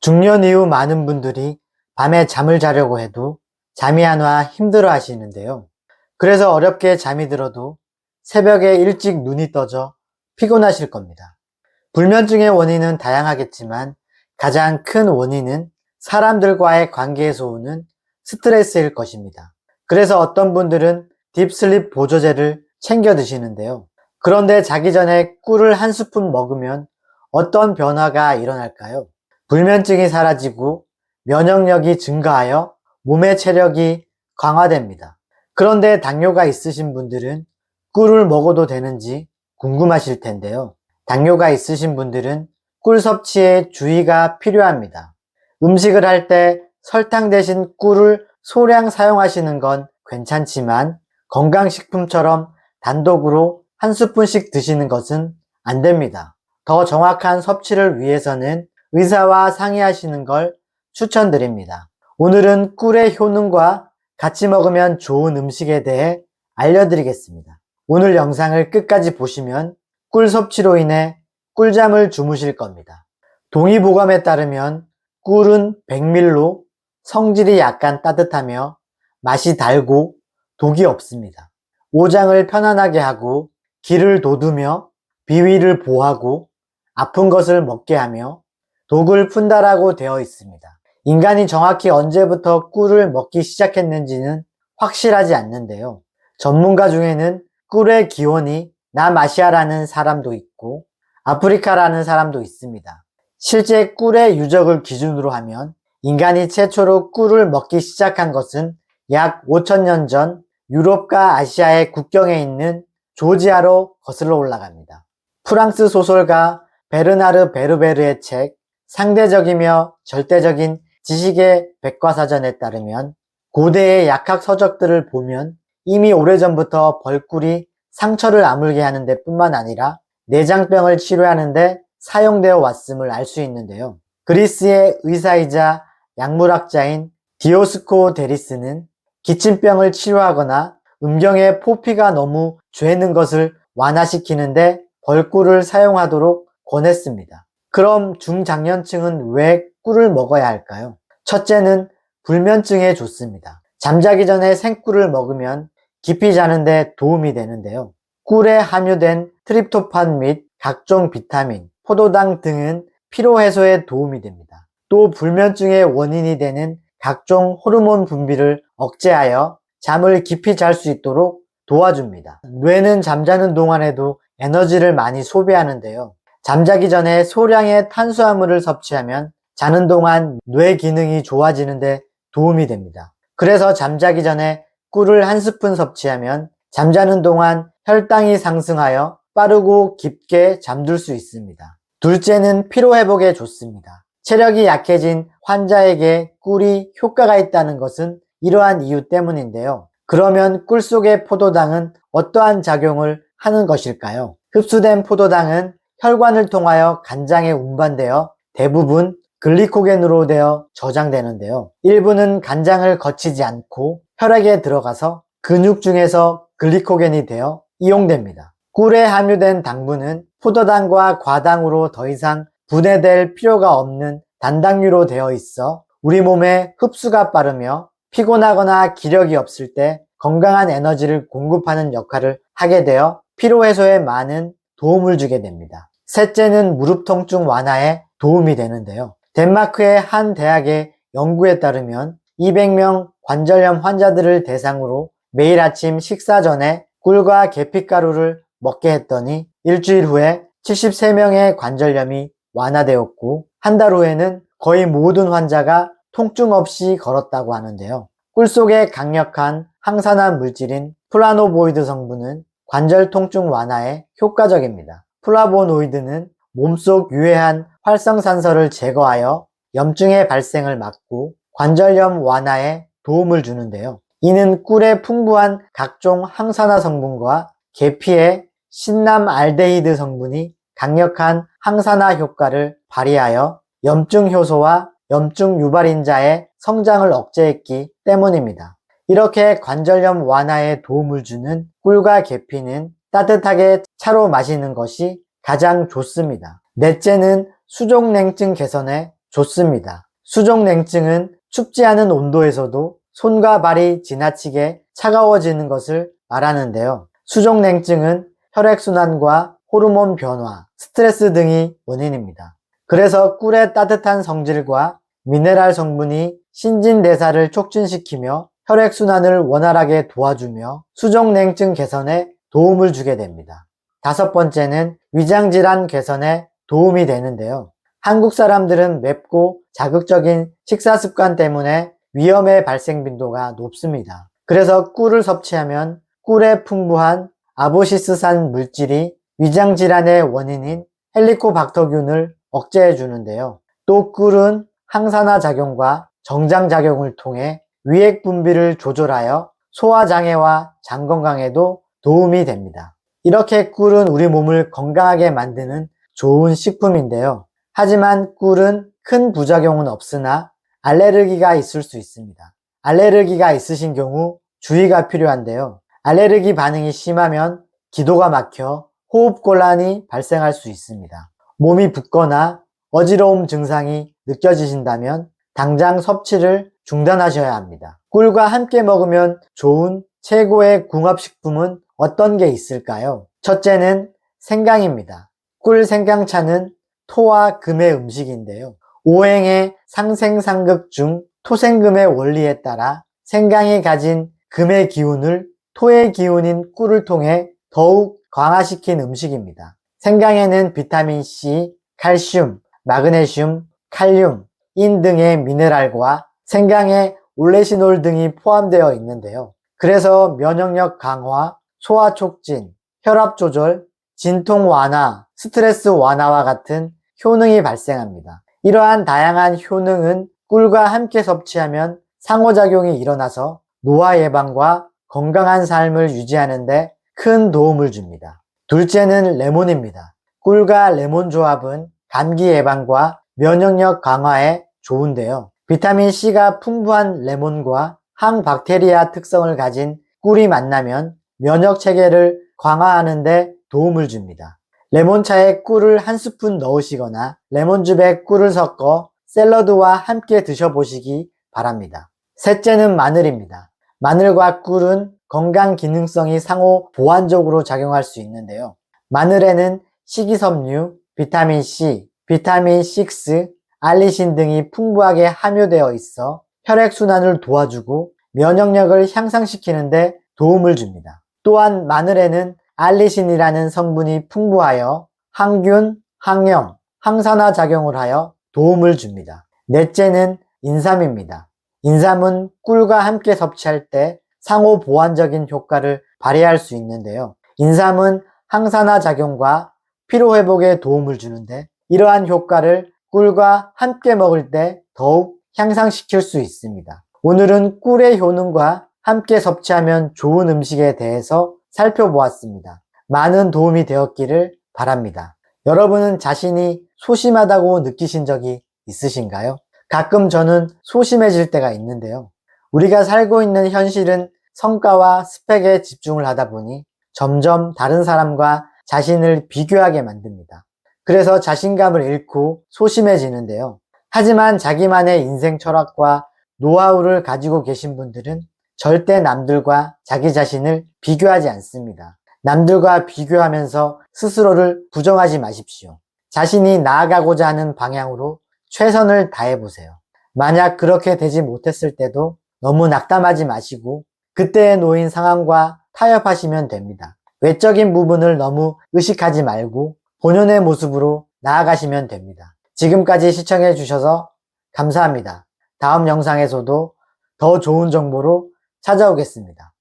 중년 이후 많은 분들이 밤에 잠을 자려고 해도 잠이 안 와 힘들어 하시는데요. 그래서 어렵게 잠이 들어도 새벽에 일찍 눈이 떠져 피곤하실 겁니다. 불면증의 원인은 다양하겠지만 가장 큰 원인은 사람들과의 관계에서 오는 스트레스일 것입니다. 그래서 어떤 분들은 딥슬립 보조제를 챙겨 드시는데요. 그런데 자기 전에 꿀을 한 스푼 먹으면 어떤 변화가 일어날까요? 불면증이 사라지고 면역력이 증가하여 몸의 체력이 강화됩니다. 그런데 당뇨가 있으신 분들은 꿀을 먹어도 되는지 궁금하실 텐데요. 당뇨가 있으신 분들은 꿀 섭취에 주의가 필요합니다. 음식을 할 때 설탕 대신 꿀을 소량 사용하시는 건 괜찮지만 건강식품처럼 단독으로 한 스푼씩 드시는 것은 안 됩니다. 더 정확한 섭취를 위해서는 의사와 상의하시는 걸 추천드립니다. 오늘은 꿀의 효능과 같이 먹으면 좋은 음식에 대해 알려드리겠습니다. 오늘 영상을 끝까지 보시면 꿀 섭취로 인해 꿀잠을 주무실 겁니다. 동의보감에 따르면 꿀은 백밀로 성질이 약간 따뜻하며 맛이 달고 독이 없습니다. 오장을 편안하게 하고 기를 돋우며 비위를 보하고 아픈 것을 먹게 하며 독을 푼다라고 되어 있습니다. 인간이 정확히 언제부터 꿀을 먹기 시작했는지는 확실하지 않는데요. 전문가 중에는 꿀의 기원이 남아시아라는 사람도 있고 아프리카라는 사람도 있습니다. 실제 꿀의 유적을 기준으로 하면 인간이 최초로 꿀을 먹기 시작한 것은 약 5천년 전 유럽과 아시아의 국경에 있는 조지아로 거슬러 올라갑니다. 프랑스 소설가 베르나르 베르베르의 책 상대적이며 절대적인 지식의 백과사전에 따르면 고대의 약학 서적들을 보면 이미 오래전부터 벌꿀이 상처를 아물게 하는 데 뿐만 아니라 내장병을 치료하는 데 사용되어 왔음을 알 수 있는데요. 그리스의 의사이자 약물학자인 디오스코데리스는 기침병을 치료하거나 음경의 포피가 너무 죄는 것을 완화시키는데 벌꿀을 사용하도록 권했습니다. 그럼 중장년층은 왜 꿀을 먹어야 할까요? 첫째는 불면증에 좋습니다. 잠자기 전에 생꿀을 먹으면 깊이 자는데 도움이 되는데요. 꿀에 함유된 트립토판 및 각종 비타민, 포도당 등은 피로 해소에 도움이 됩니다. 또 불면증의 원인이 되는 각종 호르몬 분비를 억제하여 잠을 깊이 잘 수 있도록 도와줍니다. 뇌는 잠자는 동안에도 에너지를 많이 소비하는데요. 잠자기 전에 소량의 탄수화물을 섭취하면 자는 동안 뇌 기능이 좋아지는데 도움이 됩니다. 그래서 잠자기 전에 꿀을 한 스푼 섭취하면 잠자는 동안 혈당이 상승하여 빠르고 깊게 잠들 수 있습니다. 둘째는 피로회복에 좋습니다. 체력이 약해진 환자에게 꿀이 효과가 있다는 것은 이러한 이유 때문인데요. 그러면 꿀 속의 포도당은 어떠한 작용을 하는 것일까요? 흡수된 포도당은 혈관을 통하여 간장에 운반되어 대부분 글리코겐으로 되어 저장되는데요. 일부는 간장을 거치지 않고 혈액에 들어가서 근육 중에서 글리코겐이 되어 이용됩니다. 꿀에 함유된 당분은 포도당과 과당으로 더 이상 분해될 필요가 없는 단당류로 되어 있어 우리 몸에 흡수가 빠르며 피곤하거나 기력이 없을 때 건강한 에너지를 공급하는 역할을 하게 되어 피로해소에 많은 도움을 주게 됩니다. 셋째는 무릎 통증 완화에 도움이 되는데요. 덴마크의 한 대학의 연구에 따르면 200명 관절염 환자들을 대상으로 매일 아침 식사 전에 꿀과 계피가루를 먹게 했더니 일주일 후에 73명의 관절염이 완화되었고 한 달 후에는 거의 모든 환자가 통증 없이 걸었다고 하는데요. 꿀 속에 강력한 항산화 물질인 플라노보이드 성분은 관절 통증 완화에 효과적입니다. 플라보노이드는 몸속 유해한 활성산소를 제거하여 염증의 발생을 막고 관절염 완화에 도움을 주는데요. 이는 꿀의 풍부한 각종 항산화 성분과 계피의 신남알데히드 성분이 강력한 항산화 효과를 발휘하여 염증 효소와 염증 유발인자의 성장을 억제했기 때문입니다. 이렇게 관절염 완화에 도움을 주는 꿀과 계피는 따뜻하게 차로 마시는 것이 가장 좋습니다. 넷째는 수족냉증 개선에 좋습니다. 수족냉증은 춥지 않은 온도에서도 손과 발이 지나치게 차가워지는 것을 말하는데요. 수족냉증은 혈액순환과 호르몬 변화, 스트레스 등이 원인입니다. 그래서 꿀의 따뜻한 성질과 미네랄 성분이 신진대사를 촉진시키며 혈액순환을 원활하게 도와주며 수족냉증 개선에 도움을 주게 됩니다. 다섯 번째는 위장질환 개선에 도움이 되는데요. 한국 사람들은 맵고 자극적인 식사 습관 때문에 위염의 발생 빈도가 높습니다. 그래서 꿀을 섭취하면 꿀에 풍부한 아보시스산 물질이 위장질환의 원인인 헬리코박터균을 억제해 주는데요. 또 꿀은 항산화 작용과 정장 작용을 통해 위액 분비를 조절하여 소화장애와 장 건강에도 도움이 됩니다. 이렇게 꿀은 우리 몸을 건강하게 만드는 좋은 식품인데요. 하지만 꿀은 큰 부작용은 없으나 알레르기가 있을 수 있습니다. 알레르기가 있으신 경우 주의가 필요한데요. 알레르기 반응이 심하면 기도가 막혀 호흡곤란이 발생할 수 있습니다. 몸이 붓거나 어지러움 증상이 느껴지신다면 당장 섭취를 중단하셔야 합니다. 꿀과 함께 먹으면 좋은 최고의 궁합식품은 어떤 게 있을까요? 첫째는 생강입니다. 꿀 생강차는 토와 금의 음식인데요. 오행의 상생상극 중 토생금의 원리에 따라 생강이 가진 금의 기운을 토의 기운인 꿀을 통해 더욱 강화시킨 음식입니다. 생강에는 비타민C, 칼슘, 마그네슘, 칼륨, 인 등의 미네랄과 생강에 올레시놀 등이 포함되어 있는데요. 그래서 면역력 강화, 소화 촉진, 혈압 조절, 진통 완화, 스트레스 완화와 같은 효능이 발생합니다. 이러한 다양한 효능은 꿀과 함께 섭취하면 상호작용이 일어나서 노화 예방과 건강한 삶을 유지하는 데 큰 도움을 줍니다. 둘째는 레몬입니다. 꿀과 레몬 조합은 감기 예방과 면역력 강화에 좋은데요. 비타민C가 풍부한 레몬과 항박테리아 특성을 가진 꿀이 만나면 면역 체계를 강화하는 데 도움을 줍니다. 레몬차에 꿀을 한 스푼 넣으시거나 레몬즙에 꿀을 섞어 샐러드와 함께 드셔보시기 바랍니다. 셋째는 마늘입니다. 마늘과 꿀은 건강 기능성이 상호 보완적으로 작용할 수 있는데요. 마늘에는 식이섬유, 비타민C, 비타민6, 알리신 등이 풍부하게 함유되어 있어 혈액순환을 도와주고 면역력을 향상시키는 데 도움을 줍니다. 또한 마늘에는 알리신이라는 성분이 풍부하여 항균, 항염, 항산화 작용을 하여 도움을 줍니다. 넷째는 인삼입니다. 인삼은 꿀과 함께 섭취할 때 상호 보완적인 효과를 발휘할 수 있는데요. 인삼은 항산화 작용과 피로회복에 도움을 주는데 이러한 효과를 꿀과 함께 먹을 때 더욱 향상시킬 수 있습니다. 오늘은 꿀의 효능과 함께 섭취하면 좋은 음식에 대해서 살펴보았습니다. 많은 도움이 되었기를 바랍니다. 여러분은 자신이 소심하다고 느끼신 적이 있으신가요? 가끔 저는 소심해질 때가 있는데요. 우리가 살고 있는 현실은 성과와 스펙에 집중을 하다 보니 점점 다른 사람과 자신을 비교하게 만듭니다. 그래서 자신감을 잃고 소심해지는데요. 하지만 자기만의 인생 철학과 노하우를 가지고 계신 분들은 절대 남들과 자기 자신을 비교하지 않습니다. 남들과 비교하면서 스스로를 부정하지 마십시오. 자신이 나아가고자 하는 방향으로 최선을 다해보세요. 만약 그렇게 되지 못했을 때도 너무 낙담하지 마시고 그때에 놓인 상황과 타협하시면 됩니다. 외적인 부분을 너무 의식하지 말고 본연의 모습으로 나아가시면 됩니다. 지금까지 시청해 주셔서 감사합니다. 다음 영상에서도 더 좋은 정보로 찾아오겠습니다.